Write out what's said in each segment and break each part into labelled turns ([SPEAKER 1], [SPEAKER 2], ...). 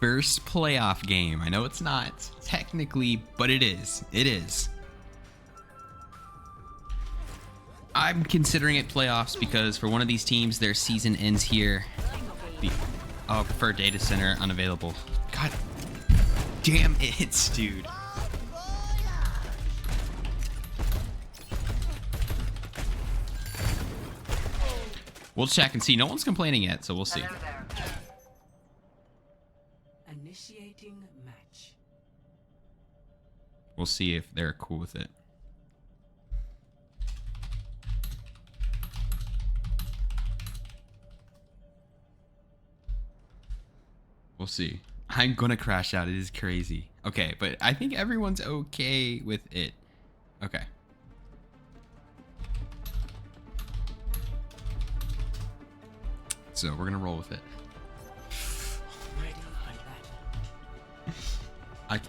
[SPEAKER 1] first playoff game. I know it's not technically, but it is. It is. I'm considering it playoffs because for one of these teams, their season ends here. Oh, preferred data center unavailable. God damn it, dude. We'll check and see. No one's complaining yet, so we'll see.
[SPEAKER 2] Initiating match.
[SPEAKER 1] We'll see if they're cool with it. We'll see. I'm gonna crash out. It is crazy. Okay, but I think everyone's okay with it. Okay. So we're gonna roll with it.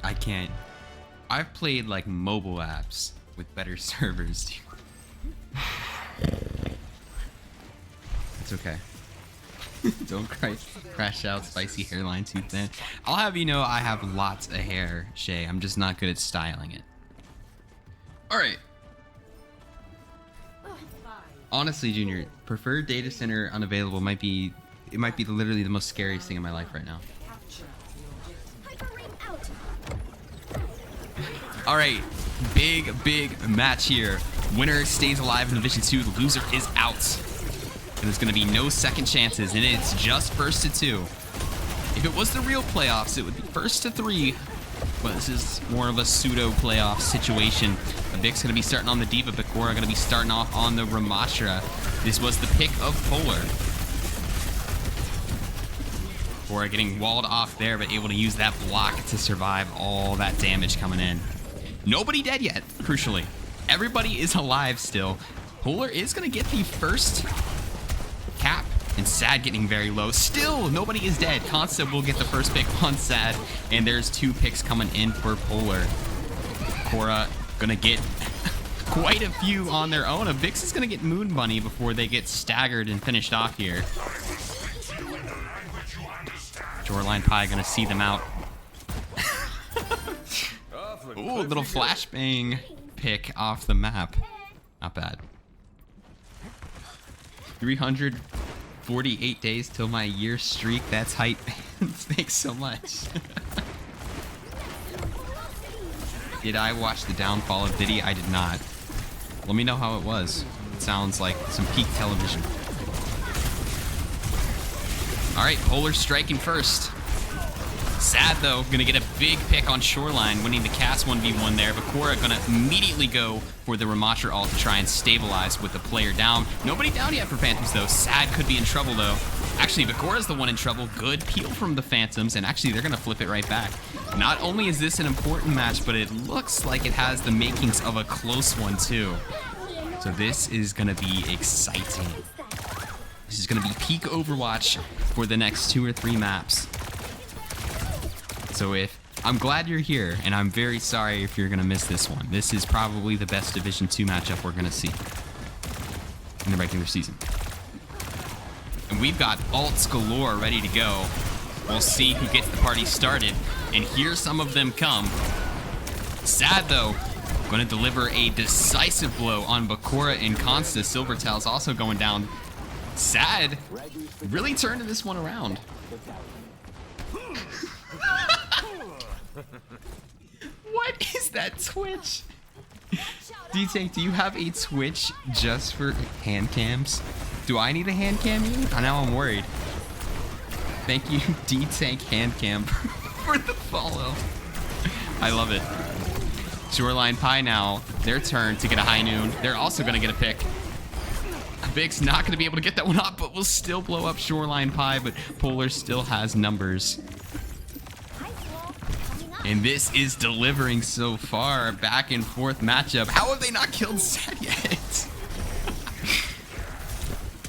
[SPEAKER 1] I can't. I've played like mobile apps with better servers. It's okay. Don't crash out, spicy hairline too thin. I'll have you know I have lots of hair, Shay. I'm just not good at styling it. Alright. Honestly, Junior, preferred data center unavailable might be literally the most scariest thing in my life right now. Alright, big match here. Winner stays alive in Division 2, the loser is out. And there's going to be no second chances, and it's just first to 2. If it was the real playoffs, it would be first to 3. But this is more of a pseudo playoff situation. The Vic's going to be starting on the D.Va, Bakura going to be starting off on the Ramattra. This was the pick of Polar. Bakura getting walled off there, but able to use that block to survive all that damage coming in. Nobody dead yet, crucially. Everybody is alive still. Polar is going to get the first cap, and Sad getting very low. Still, nobody is dead. Consta will get the first pick on Sad, and there's 2 picks coming in for Polar. Cora gonna get quite a few on their own. A Vix is gonna get Moon Bunny before they get staggered and finished off here. Shoreline Pie gonna see them out. Ooh, little flashbang pick off the map. Not bad. 348 days till my year streak. That's hype. Thanks so much. Did I watch the downfall of Diddy? I did not. Let me know how it was. It sounds like some peak television. Alright, Polar striking first. Sad though, gonna get a big pick on Shoreline, winning the cast 1v1 there. Bakura gonna immediately go for the Ramattra ult to try and stabilize with the player down. Nobody down yet for Phantoms though. Sad could be in trouble though. Actually, Bakura's the one in trouble. Good peel from the Phantoms, and actually they're gonna flip it right back. Not only is this an important match, but it looks like it has the makings of a close one too. So this is gonna be exciting. This is gonna be peak Overwatch for the next 2 or 3 maps. So I'm glad you're here, and I'm very sorry if you're gonna miss this one. This is probably the best Division 2 matchup we're gonna see in the regular season. And we've got ults galore ready to go. We'll see who gets the party started, and here some of them come. Sad though, gonna deliver a decisive blow on Bakura and Consta. Silvertail's also going down. Sad really turning this one around. What is that Twitch? D-Tank, do you have a Twitch just for hand cams? Do I need a hand cam? Now I'm worried. Thank you, D-Tank hand cam, for the follow. I love it. Shoreline Pie now, their turn to get a high noon. They're also gonna get a pick. Vic's not gonna be able to get that one up, but will still blow up Shoreline Pie, but Polar still has numbers. And this is delivering so far. Back and forth matchup. How have they not killed Sad yet?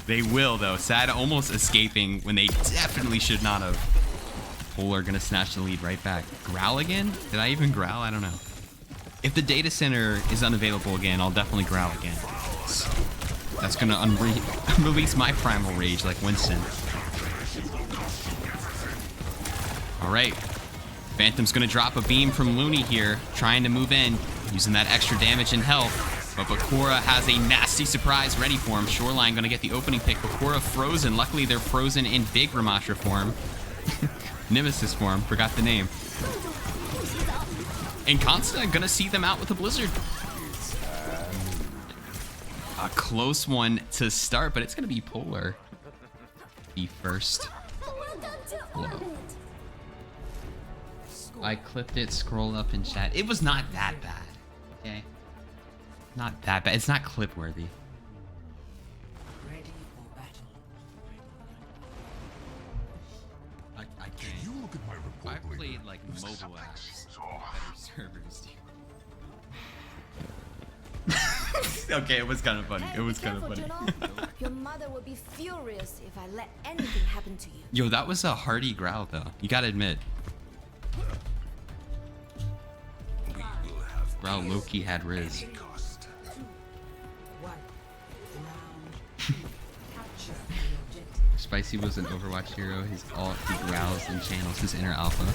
[SPEAKER 1] They will though. Sad almost escaping when they definitely should not have. Polar gonna snatch the lead right back. Growl again? Did I even growl? I don't know. If the data center is unavailable again, I'll definitely growl again. That's gonna release my primal rage like Winston. All right. Phantom's going to drop a beam from Looney here, trying to move in, using that extra damage and health. But Bakura has a nasty surprise ready for him. Shoreline going to get the opening pick. Bakura frozen. Luckily, they're frozen in big Ramattra form. Nemesis form. Forgot the name. And Consta going to see them out with a blizzard. A close one to start, but it's going to be Polar. Be first. Whoa. I clipped it, scroll up in chat. It was not that bad, okay? Not that bad. It's not clip worthy.
[SPEAKER 2] Ready for battle.
[SPEAKER 1] I can't.
[SPEAKER 3] You look at my report.
[SPEAKER 1] I played like mobile apps. Better servers. Okay, it was kind of funny. It was kind of funny.
[SPEAKER 4] Your mother would be furious if I let anything happen to you.
[SPEAKER 1] Yo, that was a hearty growl though. You gotta admit. Growl low-key had Riz.
[SPEAKER 2] 1. Round 2. Capture the objective.
[SPEAKER 1] Spicy was an Overwatch hero. His ult, he growls and channels his inner alpha.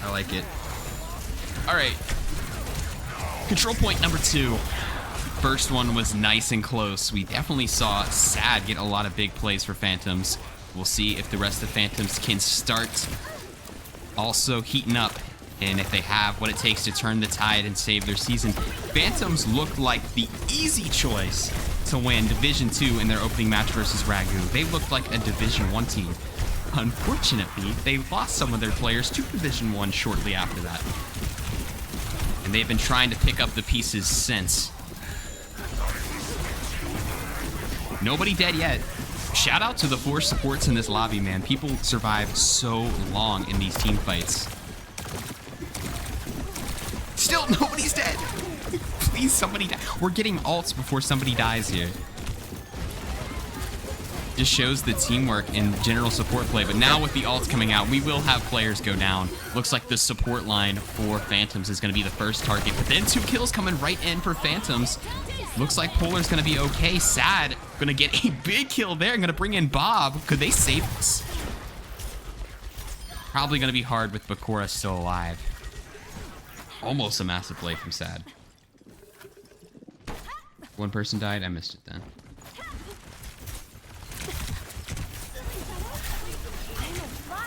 [SPEAKER 1] I like it. Alright. Control point number 2. First one was nice and close. We definitely saw Sad get a lot of big plays for Phantoms. We'll see if the rest of Phantoms can start also heating up, and if they have what it takes to turn the tide and save their season. Phantoms looked like the easy choice to win Division 2 in their opening match versus Ragu. They looked like a Division 1 team. Unfortunately, they lost some of their players to Division 1 shortly after that. And they've been trying to pick up the pieces since. Nobody dead yet. Shout out to the 4 supports in this lobby, man. People survive so long in these team fights. Still, nobody's dead. Please, somebody die. We're getting ults before somebody dies here. Just shows the teamwork and general support play. But now with the ults coming out, we will have players go down. Looks like the support line for Phantoms is going to be the first target. But then 2 kills coming right in for Phantoms. Looks like Polar's going to be okay. Sad going to get a big kill there. Going to bring in Bob. Could they save this? Probably going to be hard with Bakura still alive. Almost a massive play from Sad. 1 person died. I missed it then.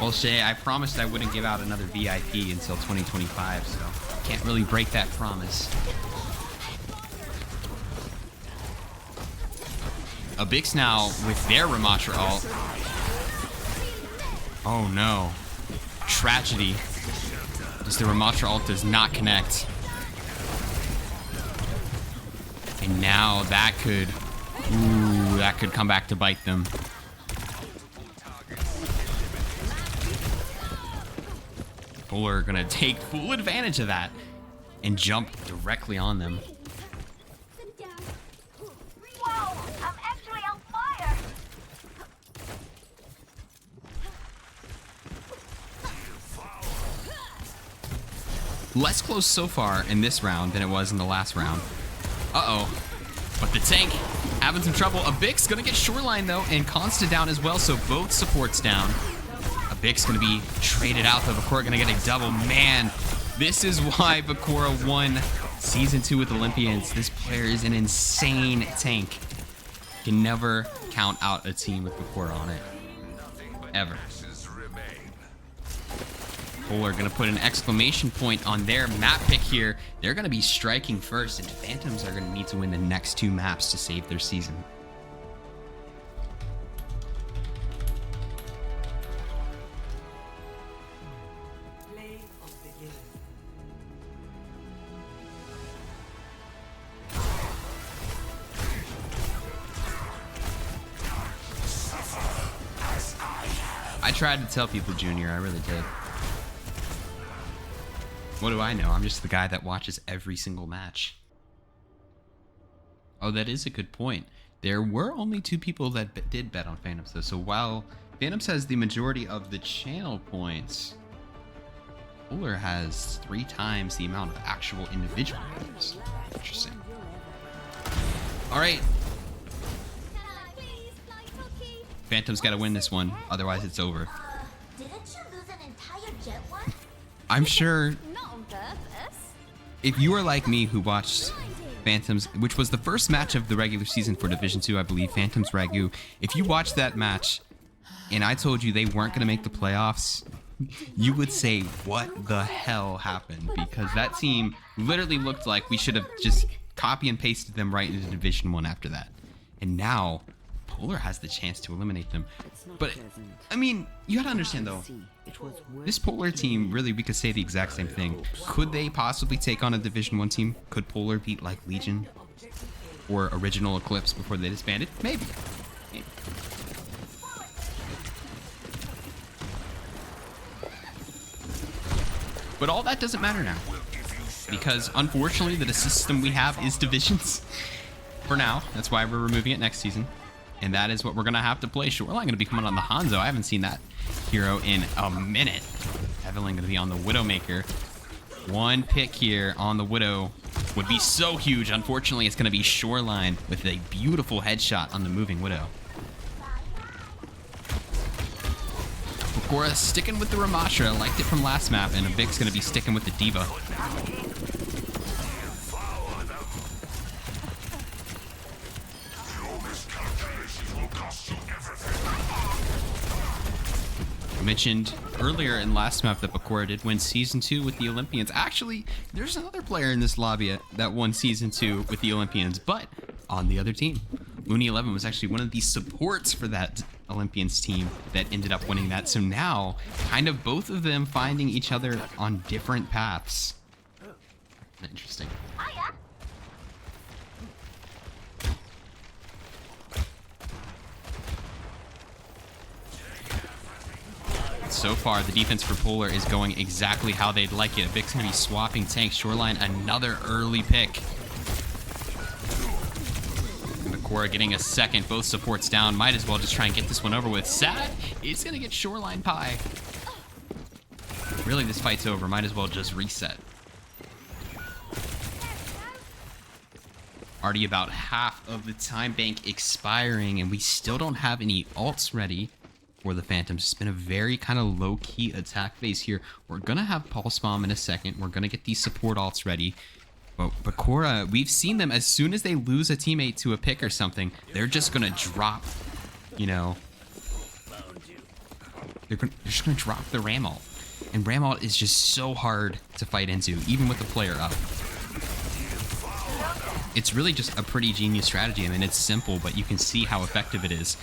[SPEAKER 1] Well, Shay, I promised I wouldn't give out another VIP until 2025, so can't really break that promise. Abix now with their Ramattra ult. Oh no. Tragedy. As the Ramattra ult does not connect. And now that could... Ooh, that could come back to bite them. Polar gonna take full advantage of that and jump directly on them.
[SPEAKER 4] Whoa, I'm actually on fire.
[SPEAKER 1] Less close so far in this round than it was in the last round. Uh-oh. But the tank having some trouble. Abix gonna get Shoreline though, and Consta down as well, so both supports down. Abix gonna be traded out though. Bakura gonna get a double. Man, this is why Bakura won Season 2 with Olympians. This player is an insane tank. Can never count out a team with Bakura on it. Ever. Polar gonna put an exclamation point on their map pick here. They're gonna be striking first, and Phantoms are gonna need to win the next 2 maps to save their season.
[SPEAKER 2] Play of the game.
[SPEAKER 1] I tried to tell people, Junior, I really did. What do I know? I'm just the guy that watches every single match. Oh, that is a good point. There were only 2 people that did bet on Phantoms, though. So while Phantoms has the majority of the channel points, Polar has 3 times the amount of actual individual players. Interesting. All right. Phantom's got to win this one, otherwise it's over.
[SPEAKER 3] Didn't you lose an entire jet one?
[SPEAKER 1] I'm sure
[SPEAKER 4] Not on purpose.
[SPEAKER 1] if you are like me who watched Phantoms, which was the first match of the regular season for Division 2, I believe, Phantoms Ragu, if you watched that match and I told you they weren't going to make the playoffs, you would say, what the hell happened? Because that team literally looked like we should have just copy and pasted them right into Division 1 after that. And now, Polar has the chance to eliminate them. But, I mean, you gotta understand though, this Polar team, really, we could say the exact same thing. Could they possibly take on a Division 1 team? Could Polar beat, like, Legion or Original Eclipse before they disbanded? Maybe. Maybe. But all that doesn't matter now, because unfortunately the system we have is divisions for now. That's why we're removing it next season, and that is what we're gonna have to play. Shoreline gonna be coming on the Hanzo. I haven't seen that hero in a minute. Evelyn gonna be on the Widowmaker. One pick here on the Widow would be so huge. Unfortunately, it's gonna be Shoreline with a beautiful headshot on the moving Widow. Bakura sticking with the Ramattra, liked it from last map, and Vic's gonna be sticking with the Diva. I mentioned earlier in last map that Bakura did win Season 2 with the Olympians. Actually, there's another player in this lobby that won Season 2 with the Olympians, but on the other team. Looney 11 was actually one of the supports for that Olympians team that ended up winning that. So now, kind of both of them finding each other on different paths. Interesting. So far, the defense for Polar is going exactly how they'd like it. Vic's going to be swapping tanks. Shoreline, another early pick. Bakura getting a second, both supports down. Might as well just try and get this one over with. Sad, it's gonna get Shoreline Pie. Really, this fight's over. Might as well just reset. Already about half of the time bank expiring, and we still don't have any ults ready for the Phantoms. It's been a very kind of low-key attack phase here. We're gonna have Pulse Bomb in a second. We're gonna get these support ults ready. But Bakura, we've seen them, as soon as they lose a teammate to a pick or something, they're just gonna drop, you know, they're just gonna drop the Ram ult. And Ram ult is just so hard to fight into, even with the player up. It's really just a pretty genius strategy. I mean, it's simple, but you can see how effective it is.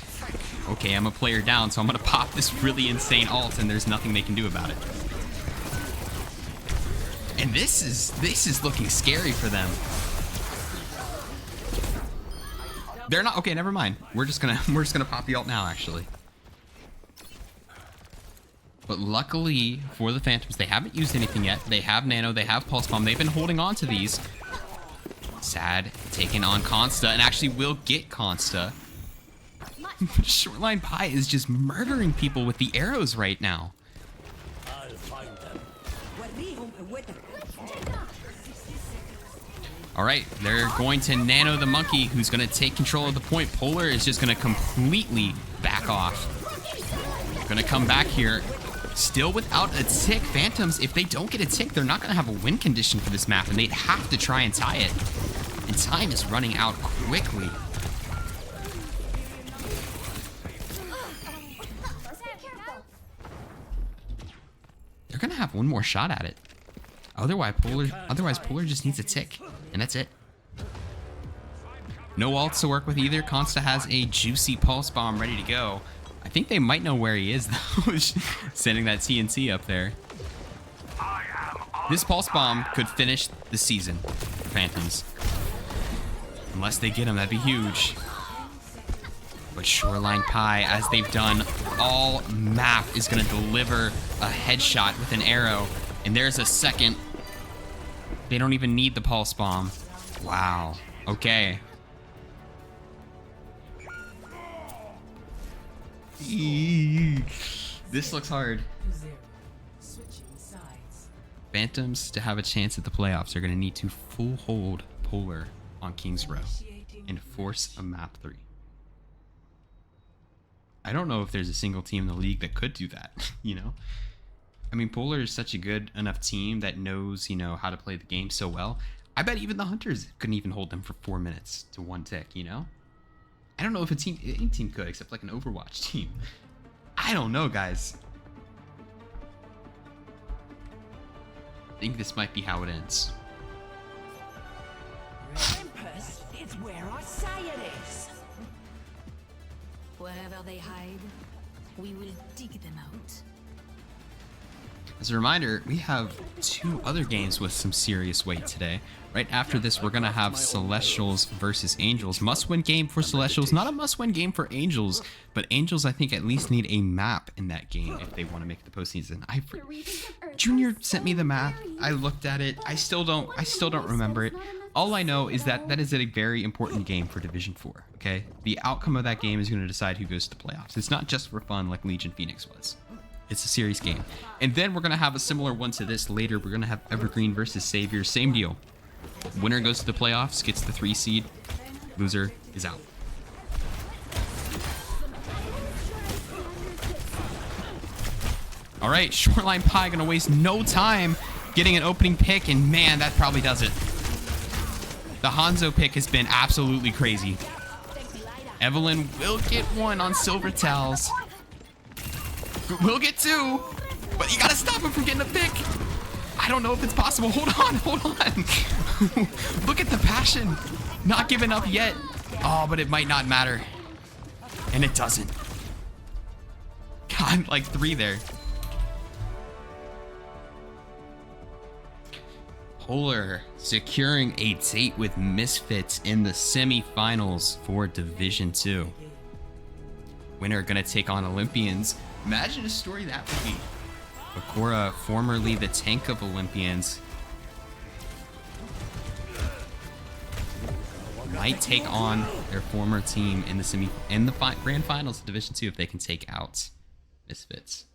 [SPEAKER 1] Okay, I'm a player down, so I'm gonna pop this really insane ult, and there's nothing they can do about it. And this is looking scary for them. They're not okay. Never mind. We're just gonna pop the ult now, actually. But luckily for the Phantoms, they haven't used anything yet. They have Nano. They have Pulse Bomb. They've been holding on to these. Sad taking on Consta, and actually will get Consta. Shoreline Pie is just murdering people with the arrows right now. All right, they're going to Nano the Monkey, who's going to take control of the point. Polar is just going to completely back off. Going to come back here, still without a tick. Phantoms, if they don't get a tick, they're not going to have a win condition for this map, and they'd have to try and tie it. And time is running out quickly. They're going to have one more shot at it. Otherwise, Polar just needs a tick, and that's it. No ults to work with either. Consta has a juicy Pulse Bomb ready to go. I think they might know where he is, though. Sending that TNT up there. This Pulse Bomb could finish the season for Phantoms. Unless they get him, that'd be huge. But Shoreline Pie, as they've done all map, is going to deliver a headshot with an arrow. And there's a second. They don't even need the Pulse Bomb. Wow. Okay. This looks hard. Phantoms, to have a chance at the playoffs, are going to need to full hold Polar on King's Row and force a map 3. I don't know if there's a single team in the league that could do that, you know? I mean, Polar is such a good enough team that knows, you know, how to play the game so well. I bet even the Hunters couldn't even hold them for 4 minutes to one tick, you know? I don't know if any team could, except like an Overwatch team. I don't know, guys. I think this might be how it ends.
[SPEAKER 2] Olympus is where I say it is.
[SPEAKER 4] Wherever they hide, we will dig them out.
[SPEAKER 1] As a reminder, we have 2 other games with some serious weight today. Right after this, we're going to have Celestials versus Angels. Must-win game for Celestials. Not a must-win game for Angels, but Angels, I think, at least need a map in that game if they want to make the postseason. Junior sent me the map. I looked at it. I still don't remember it. All I know is that that is a very important game for Division 4, okay? The outcome of that game is going to decide who goes to the playoffs. It's not just for fun like Legion Phoenix was. It's a serious game. And then we're going to have a similar one to this later. We're going to have Evergreen versus Savior. Same deal. Winner goes to the playoffs, gets the 3 seed. Loser is out. All right, Shoreline Pie going to waste no time getting an opening pick. And man, that probably does it. The Hanzo pick has been absolutely crazy. Evelyn will get 1 on Silvertels. We'll get 2, but you gotta stop him from getting a pick. I don't know if it's possible. Hold on. Look at the passion. Not giving up yet. Oh, but it might not matter. And it doesn't. God, like 3 there. Polar securing a date with Misfits in the semifinals for Division 2. Winner gonna take on Olympians. Imagine a story that would be. Bakura, formerly the tank of Olympians, might take on their former team in the grand finals of Division 2 if they can take out Misfits.